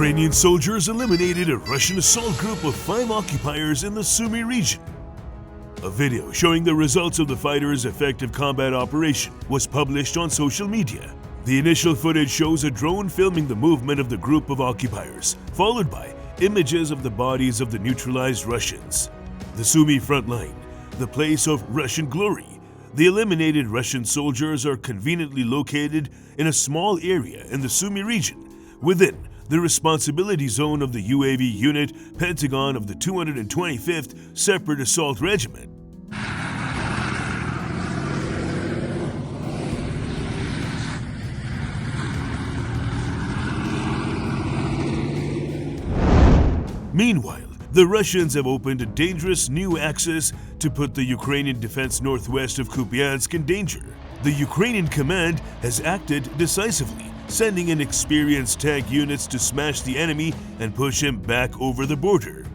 Ukrainian soldiers eliminated a Russian assault group of 5 occupiers in the Sumy region. A video showing the results of the fighters' effective combat operation was published on social media. The initial footage shows a drone filming the movement of the group of occupiers, followed by images of the bodies of the neutralized Russians. The Sumy Frontline, the place of Russian glory. The eliminated Russian soldiers are conveniently located in a small area in the Sumy region, within the responsibility zone of the UAV unit Pentagon of the 225th Separate Assault Regiment. Meanwhile, the Russians have opened a dangerous new axis to put the Ukrainian defense northwest of Kupiansk in danger. The Ukrainian command has acted decisively, sending in experienced tank units to smash the enemy and push him back over the border.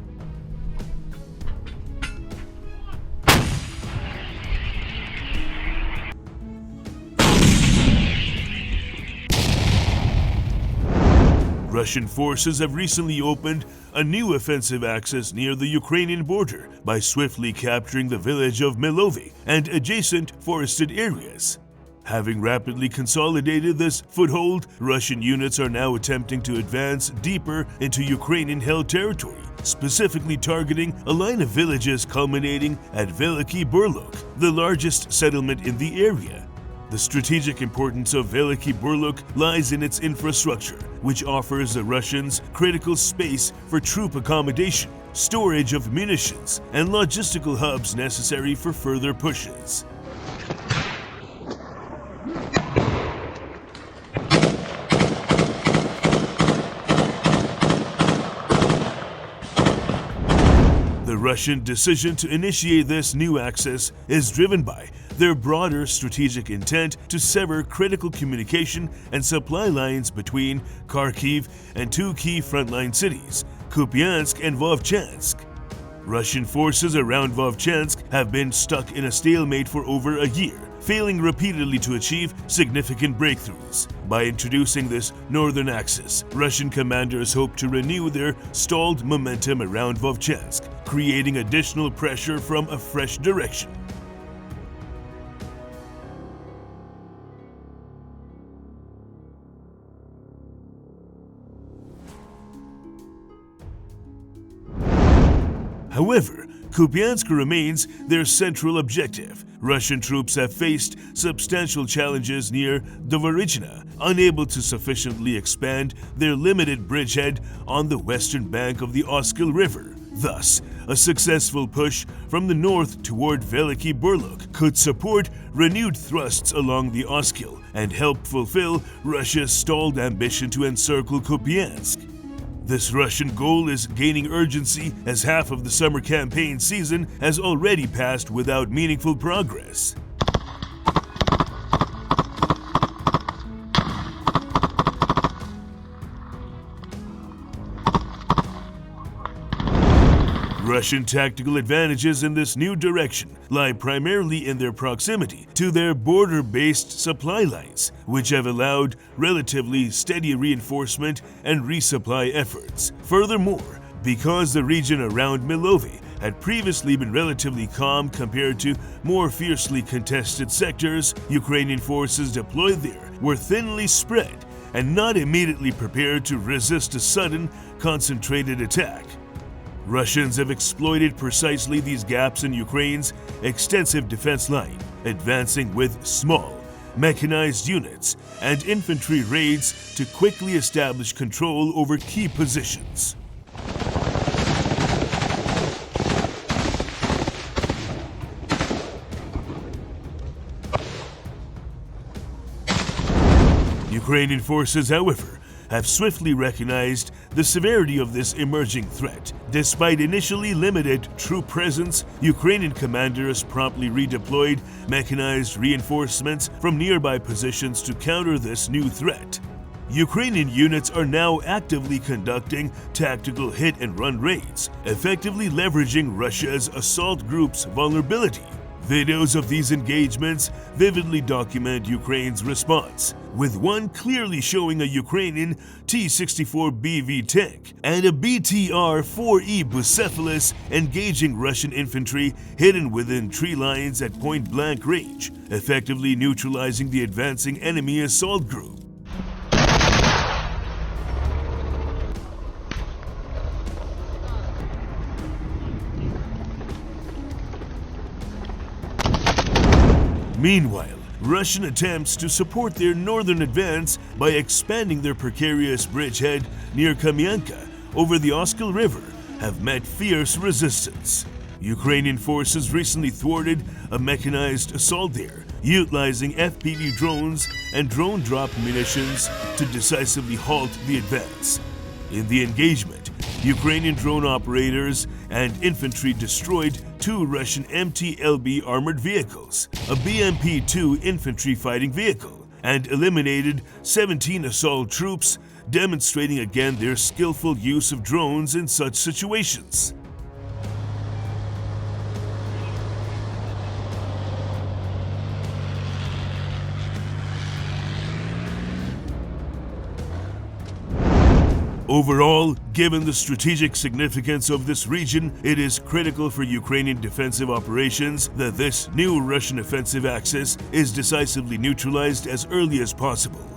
Russian forces have recently opened a new offensive axis near the Ukrainian border by swiftly capturing the village of Milovi and adjacent forested areas. Having rapidly consolidated this foothold, Russian units are now attempting to advance deeper into Ukrainian-held territory, specifically targeting a line of villages culminating at Veliki Burluk, the largest settlement in the area. The strategic importance of Veliki Burluk lies in its infrastructure, which offers the Russians critical space for troop accommodation, storage of munitions, and logistical hubs necessary for further pushes. The Russian decision to initiate this new axis is driven by their broader strategic intent to sever critical communication and supply lines between Kharkiv and 2 key frontline cities, Kupiansk and Vovchansk. Russian forces around Vovchansk have been stuck in a stalemate for over a year, failing repeatedly to achieve significant breakthroughs. By introducing this northern axis, Russian commanders hope to renew their stalled momentum around Vovchansk, creating additional pressure from a fresh direction. However, Kupiansk remains their central objective. Russian troops have faced substantial challenges near Dvorizhna, unable to sufficiently expand their limited bridgehead on the western bank of the Oskil River. Thus, a successful push from the north toward Veliki Burluk could support renewed thrusts along the Oskil and help fulfill Russia's stalled ambition to encircle Kupiansk. This Russian goal is gaining urgency as half of the summer campaign season has already passed without meaningful progress. Russian tactical advantages in this new direction lie primarily in their proximity to their border-based supply lines, which have allowed relatively steady reinforcement and resupply efforts. Furthermore, because the region around Milovi had previously been relatively calm compared to more fiercely contested sectors, Ukrainian forces deployed there were thinly spread and not immediately prepared to resist a sudden, concentrated attack. Russians have exploited precisely these gaps in Ukraine's extensive defense line, advancing with small, mechanized units and infantry raids to quickly establish control over key positions. Ukrainian forces, however, have swiftly recognized the severity of this emerging threat. Despite initially limited troop presence, Ukrainian commanders promptly redeployed mechanized reinforcements from nearby positions to counter this new threat. Ukrainian units are now actively conducting tactical hit-and-run raids, effectively leveraging Russia's assault group's vulnerability. Videos of these engagements vividly document Ukraine's response, with one clearly showing a Ukrainian T-64BV tank and a BTR-4E Bucephalus engaging Russian infantry hidden within tree lines at point-blank range, effectively neutralizing the advancing enemy assault group. Meanwhile, Russian attempts to support their northern advance by expanding their precarious bridgehead near Kupiansk over the Oskil River have met fierce resistance. Ukrainian forces recently thwarted a mechanized assault there, utilizing FPV drones and drone-dropped munitions to decisively halt the advance. In the engagement, Ukrainian drone operators and infantry destroyed 2 Russian MT-LB armored vehicles, a BMP-2 infantry fighting vehicle, and eliminated 17 assault troops, demonstrating again their skillful use of drones in such situations. Overall, given the strategic significance of this region, it is critical for Ukrainian defensive operations that this new Russian offensive axis is decisively neutralized as early as possible.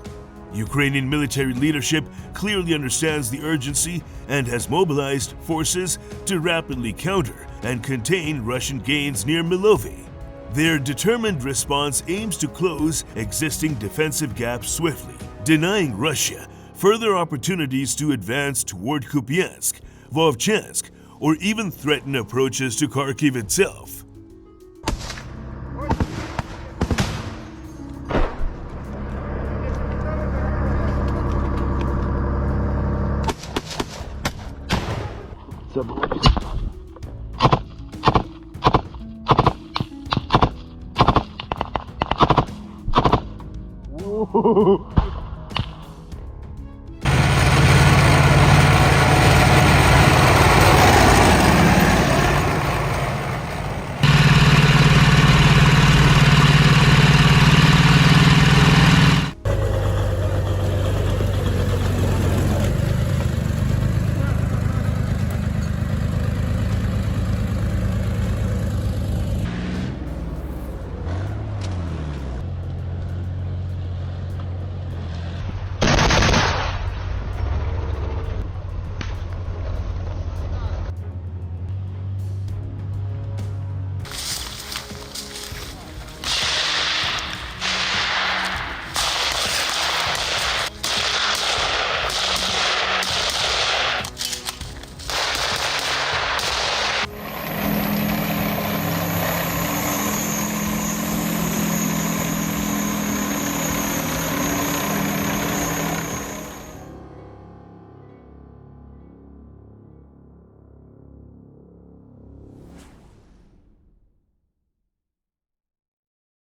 Ukrainian military leadership clearly understands the urgency and has mobilized forces to rapidly counter and contain Russian gains near Milovi. Their determined response aims to close existing defensive gaps swiftly, denying Russia further opportunities to advance toward Kupiansk, Vovchansk, or even threaten approaches to Kharkiv itself.